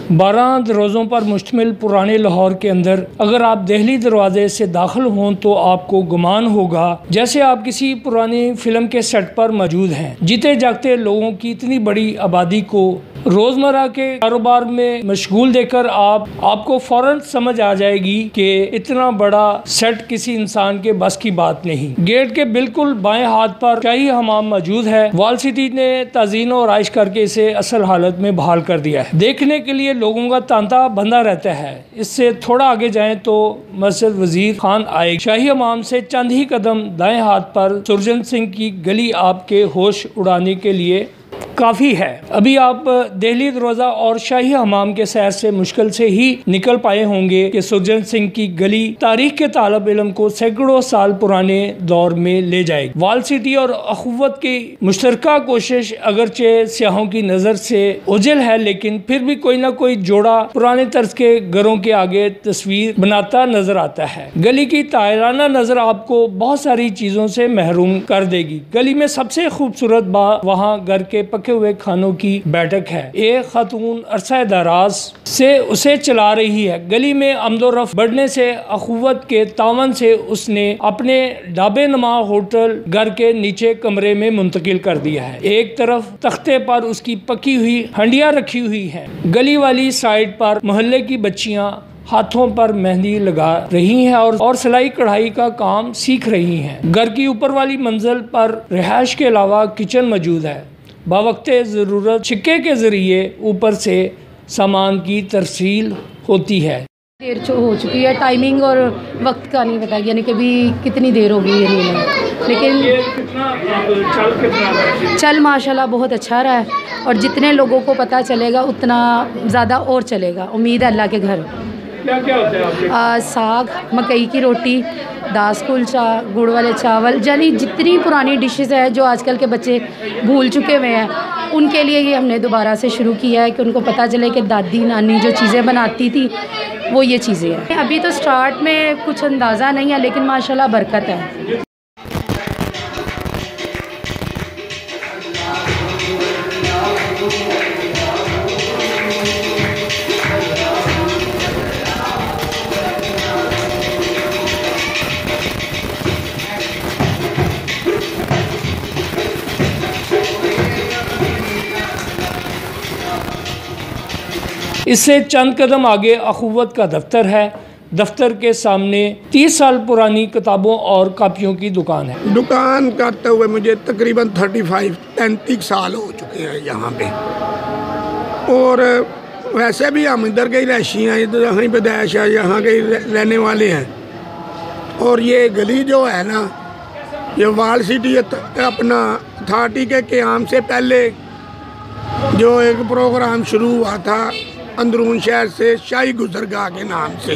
12 दरवाज़ों पर मुश्तमिल पुराने लाहौर के अंदर अगर आप दहली दरवाजे से दाखिल हों तो आपको गुमान होगा जैसे आप किसी पुरानी फिल्म के सेट पर मौजूद हैं। जीते जागते लोगों की इतनी बड़ी आबादी को रोज़मर्रा के कारोबार में मशगूल देखकर आपको फ़ौरन समझ आ जाएगी कि इतना बड़ा सेट किसी इंसान के बस की बात नहीं। गेट के बिल्कुल बाएं हाथ पर शाही हमाम मौजूद है। वॉल सिटी ने ताज़ीन और आइश करके इसे असल हालत में बहाल कर दिया है। देखने के लिए लोगों का तांता बंधा रहता है। इससे थोड़ा आगे जाएं तो मस्जिद वजीर खान आएगी। शाही हमाम से चंद ही कदम दाएं हाथ पर सुरजन सिंह की गली आपके होश उड़ाने के लिए काफ़ी है। अभी आप दहली दरवाज़ा और शाही हमाम के सैर से मुश्किल से ही निकल पाए होंगे कि सुरजन सिंह की गली तारीख के तालब इल्म को सैकड़ों साल पुराने दौर में ले जाएगी। वॉल सिटी और अखुवत की मुश्तरका कोशिश अगरचे सियाहों की नज़र से ओझल है, लेकिन फिर भी कोई ना कोई जोड़ा पुराने तर्ज के घरों के आगे तस्वीर बनाता नजर आता है। गली की तायराना नज़र आपको बहुत सारी चीज़ों से महरूम कर देगी। गली में सबसे खूबसूरत बात वहाँ घर के पके हुए खानों की बैठक है। एक खातून अरसा दराज से उसे चला रही है। गली में आमदोरफ्त बढ़ने से अखुवत के तावन से उसने अपने ढाबे नुमा होटल घर के नीचे कमरे में मुंतकिल कर दिया है। एक तरफ तख्ते पर उसकी पकी हुई हंडिया रखी हुई है। गली वाली साइड पर मोहल्ले की बच्चियां हाथों पर मेहंदी लगा रही हैं और सिलाई कढ़ाई का काम सीख रही हैं। घर की ऊपर वाली मंजिल पर रिहाइश के अलावा किचन मौजूद है। बावक्ते ज़रूरत छिक्के के ज़रिए ऊपर से सामान की तरसील होती है। देर हो चुकी है, टाइमिंग और वक्त का नहीं पता, यानी कि अभी कितनी देर हो गई है नहीं, लेकिन चल माशाल्लाह बहुत अच्छा रहा है और जितने लोगों को पता चलेगा उतना ज़्यादा और चलेगा। उम्मीद है अल्लाह के घर। क्या क्या होता है आपके? साग, मकई की रोटी, दास कुलचा, गुड़ वाले चावल, यानी जितनी पुरानी डिशेस है जो आजकल के बच्चे भूल चुके हुए हैं उनके लिए ये हमने दोबारा से शुरू किया है कि उनको पता चले कि दादी नानी जो चीज़ें बनाती थी वो ये चीज़ें हैं। अभी तो स्टार्ट में कुछ अंदाज़ा नहीं है, लेकिन माशाल्लाह बरकत है। इससे चंद कदम आगे अखुवत का दफ्तर है। दफ्तर के सामने 30 साल पुरानी किताबों और कापियों की दुकान है। दुकान करते हुए मुझे तकरीबन 35 साल हो चुके हैं यहाँ पे। और वैसे भी हम इधर के ही रहशी हैं, इधर यहीं पैदाइश है, यहाँ के रहने वाले हैं। और ये गली जो है ना, ये वॉल सिटी अपना अथॉरिटी के क़याम से पहले जो एक प्रोग्राम शुरू हुआ था अंदरून शहर से शाही गुजरगाह के नाम से,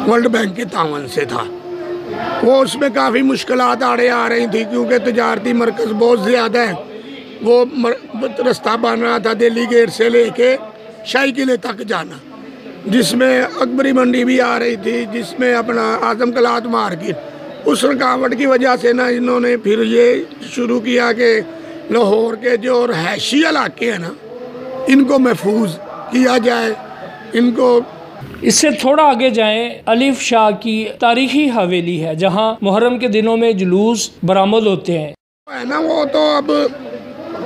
वर्ल्ड बैंक के तावन से था वो। उसमें काफ़ी मुश्किलात आड़े आ रही थी क्योंकि तजारती मरकज़ बहुत ज़्यादा है। वो रास्ता बन रहा था दिल्ली गेट से लेके शाही किले तक जाना, जिसमें अकबरी मंडी भी आ रही थी, जिसमें अपना आजम कलात मार्केट। उस रुकावट की वजह से ना इन्होंने फिर ये शुरू किया कि लाहौर के जो रहायशी इलाके हैं ना, इनको महफूज किया जाए। इनको इससे थोड़ा आगे जाएं, अलिफ शाह की तारीखी हवेली है जहां मुहर्रम के दिनों में जुलूस बरामद होते हैं। है ना, वो तो अब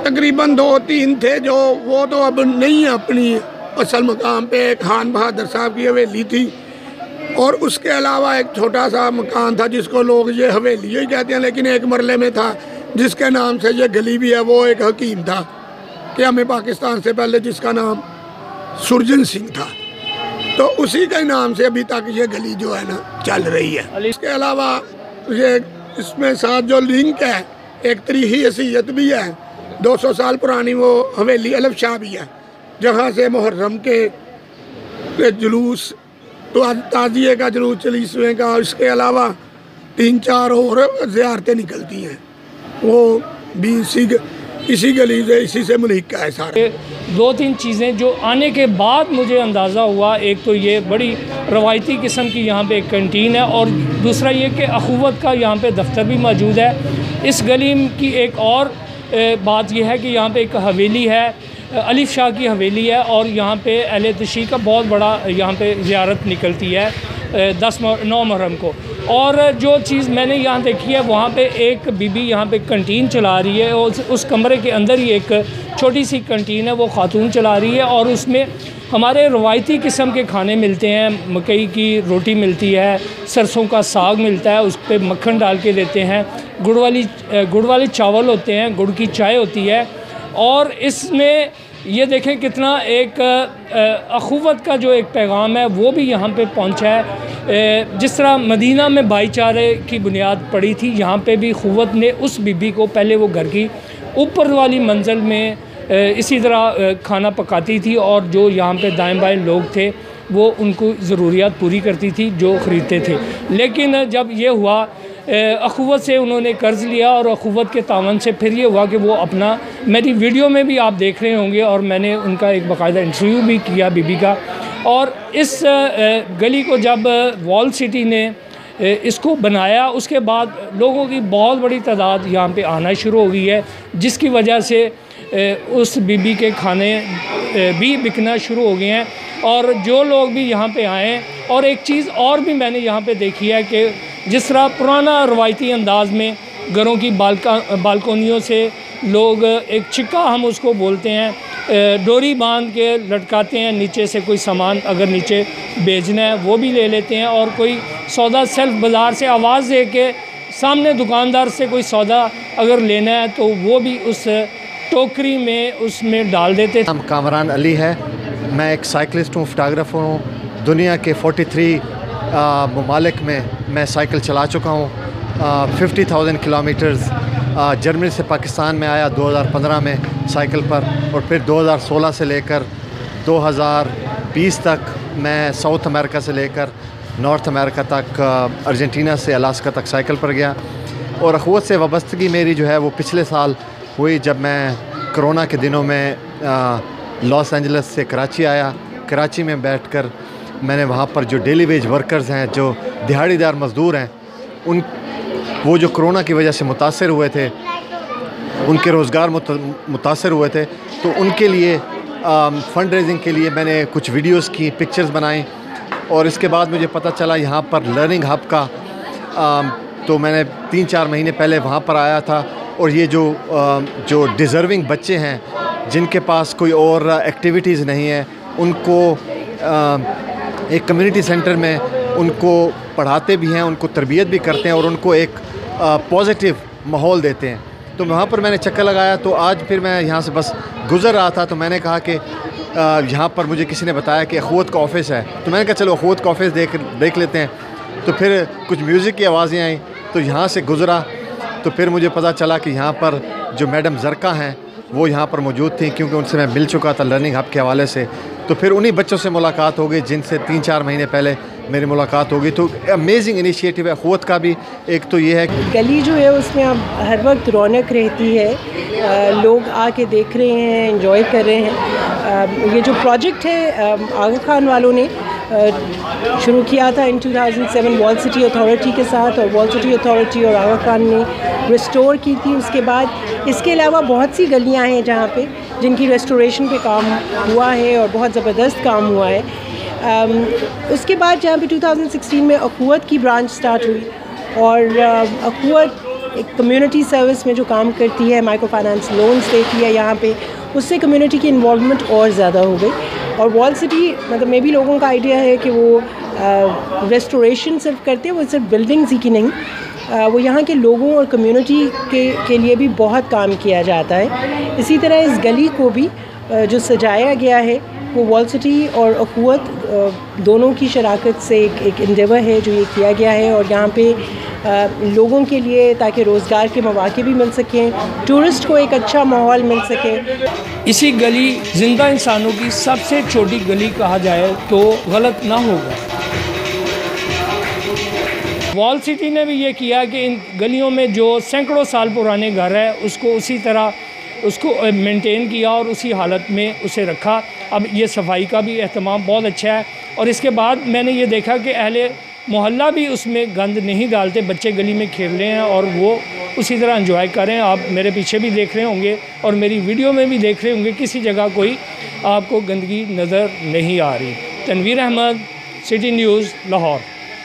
तकरीबन 2-3 थे जो वो तो अब नहीं है। अपनी असल मकाम पे खान बहादुर साहब की हवेली थी और उसके अलावा एक छोटा सा मकान था जिसको लोग ये हवेली ही कहते हैं, लेकिन एक मरले में था जिसके नाम से ये गली भी है। वो एक हकीम था कि हमें पाकिस्तान से पहले, जिसका नाम सुरजन सिंह था, तो उसी के नाम से अभी तक ये गली जो है ना चल रही है। इसके अलावा ये इसमें साथ जो लिंक है, एक तरीही हैसियत भी है, 200 साल पुरानी वो हवेली अलिफ शाह भी है, जहाँ से मुहर्रम के जुलूस तो ताज़िए का जुलूस 40वें का, इसके अलावा 3-4 और ज़ियारतें निकलती हैं। वो भी इसी गली से, इसी से मुल्क है सारे। 2-3 चीज़ें जो आने के बाद मुझे अंदाज़ा हुआ, एक तो ये बड़ी रवायती किस्म की यहाँ पे एक कैंटीन है और दूसरा ये कि अखुवत का यहाँ पे दफ्तर भी मौजूद है। इस गली की एक और बात यह है कि यहाँ पे एक हवेली है अलीफ शाह की हवेली है और यहाँ पे अहले तशरीक़ का बहुत बड़ा यहाँ पे ज़ियारत निकलती है 9 मुहर्रम को। और जो चीज़ मैंने यहाँ देखी है, वहाँ पे एक बीबी यहाँ पे कंटीन चला रही है और उस कमरे के अंदर ही एक छोटी सी कंटीन है, वो खातून चला रही है और उसमें हमारे रवायती किस्म के खाने मिलते हैं। मकई की रोटी मिलती है, सरसों का साग मिलता है, उस पर मक्खन डाल के देते हैं, गुड़ वाले चावल होते हैं, गुड़ की चाय होती है। और इसमें ये देखें कितना एक अखुवत का जो एक पैगाम है वो भी यहाँ पे पहुँचा है। जिस तरह मदीना में भाईचारे की बुनियाद पड़ी थी, यहाँ पे भी अखुवत ने उस बीबी को पहले वो घर की ऊपर वाली मंजिल में इसी तरह खाना पकाती थी और जो यहाँ पे दाएं बाएं लोग थे वो उनको ज़रूरियात पूरी करती थी जो ख़रीदते थे। लेकिन जब ये हुआ अखुवत से उन्होंने कर्ज़ लिया और अखुवत के तावन से फिर ये हुआ कि वो अपना, मेरी वीडियो में भी आप देख रहे होंगे और मैंने उनका एक बाकायदा इंटरव्यू भी किया बीबी का। और इस गली को जब वॉल सिटी ने इसको बनाया उसके बाद लोगों की बहुत बड़ी तादाद यहाँ पे आना शुरू हो गई है, जिसकी वजह से उस बीबी के खाने भी बिकना शुरू हो गए हैं। और जो लोग भी यहाँ पे आए, और एक चीज़ और भी मैंने यहाँ पे देखी है कि जिस तरह पुराना रवायती अंदाज में घरों की बालकोनियों से लोग एक छिक्का, हम उसको बोलते हैं, डोरी बांध के लटकाते हैं, नीचे से कोई सामान अगर नीचे बेचना है वो भी ले लेते हैं, और कोई सौदा सेल्फ बाज़ार से आवाज़ दे के सामने दुकानदार से कोई सौदा अगर लेना है तो वो भी उस टोकरी में उसमें डाल देते। नाम कामरान अली है, मैं एक साइकिलिस्ट हूँ, फोटोग्राफ़र हूँ। दुनिया के 43 ममालिक में मैं साइकिल चला चुका हूँ। 50,000 किलोमीटर्स जर्मनी से पाकिस्तान में आया 2015 में साइकिल पर, और फिर 2016 से लेकर 2020 तक मैं साउथ अमेरिका से लेकर नॉर्थ अमेरिका तक, अर्जेंटीना से अलास्का तक साइकिल पर गया। और अखुवत से वाबस्तगी मेरी जो है वो पिछले साल हुई जब मैं कोरोना के दिनों में लॉस एंजल्स से कराची आया। कराची में बैठकर मैंने वहाँ पर जो डेली वेज वर्कर्स हैं, जो दिहाड़ीदार मज़दूर हैं, वो जो कोरोना की वजह से मुतासर हुए थे, उनके रोज़गार मुतासर हुए थे, तो उनके लिए फ़ंड रेजिंग के लिए मैंने कुछ वीडियोस की, पिक्चर्स बनाई। और इसके बाद मुझे पता चला यहाँ पर लर्निंग हब का, तो मैंने 3-4 महीने पहले वहाँ पर आया था। और ये जो डिज़र्विंग बच्चे हैं जिनके पास कोई और एक्टिविटीज़ नहीं है, उनको एक कम्युनिटी सेंटर में उनको पढ़ाते भी हैं, उनको तरबियत भी करते हैं और उनको एक पॉजिटिव माहौल देते हैं। तो वहाँ पर मैंने चक्कर लगाया। तो आज फिर मैं यहाँ से बस गुज़र रहा था तो मैंने कहा कि यहाँ पर मुझे किसी ने बताया कि अखुवत का ऑफ़िस है, तो मैंने कहा चलो अखुवत का ऑफ़िस देख लेते हैं। तो फिर कुछ म्यूज़िक की आवाज़ें आई, तो यहाँ से गुज़रा तो फिर मुझे पता चला कि यहाँ पर जो मैडम ज़रका हैं वो यहाँ पर मौजूद थी, क्योंकि उनसे मैं मिल चुका था लर्निंग हब के हवाले से। तो फिर उन्हीं बच्चों से मुलाकात हो गई जिनसे 3-4 महीने पहले मेरी मुलाकात हो गई। तो अमेजिंग इनिशिएटिव है अखुवत का भी। एक तो ये है गली जो है उसमें अब हर वक्त रौनक रहती है, लोग आके देख रहे हैं, एंजॉय कर रहे हैं। ये जो प्रोजेक्ट है आगा खान वालों ने शुरू किया था इन 2007 वॉल सिटी अथॉरिटी के साथ, और वॉल सिटी अथॉरिटी और आगा खान ने रिस्टोर की थी। उसके बाद इसके अलावा बहुत सी गलियां हैं जहाँ पे जिनकी रेस्टोरेशन पे काम हुआ है और बहुत ज़बरदस्त काम हुआ है। उसके बाद जहाँ पे 2016 में अखुवत की ब्रांच स्टार्ट हुई, और अखुवत एक कम्युनिटी सर्विस में जो काम करती है, माइक्रो फाइनेंस लोन्स देती है यहाँ पे, उससे कम्युनिटी की इन्वॉल्वमेंट और ज़्यादा हो गई। और वॉल सिटी मतलब मे भी लोगों का आइडिया है कि वो रेस्टोरेशन सिर्फ करते हैं, वो सिर्फ बिल्डिंग्स ही की नहीं, वो यहाँ के लोगों और कम्युनिटी के लिए भी बहुत काम किया जाता है। इसी तरह इस गली को भी जो सजाया गया है वो वॉल सिटी और अखुवत दोनों की शराकत से एक इंडेवर है जो ये किया गया है। और यहाँ पे लोगों के लिए ताकि रोज़गार के मौके भी मिल सकें, टूरिस्ट को एक अच्छा माहौल मिल सके। इसी गली ज़िंदा इंसानों की सबसे छोटी गली कहा जाए तो गलत ना होगा। वॉल सिटी ने भी ये किया कि इन गलियों में जो सैकड़ों साल पुराने घर है उसको उसी तरह उसको मेंटेन किया और उसी हालत में उसे रखा। अब ये सफाई का भी एहतमाम बहुत अच्छा है। और इसके बाद मैंने ये देखा कि अहले मोहल्ला भी उसमें गंद नहीं डालते, बच्चे गली में खेल रहे हैं और वो उसी तरह एंजॉय करें। आप मेरे पीछे भी देख रहे होंगे और मेरी वीडियो में भी देख रहे होंगे, किसी जगह कोई आपको गंदगी नज़र नहीं आ रही। Tanvir Ahmad, city news, Lahore.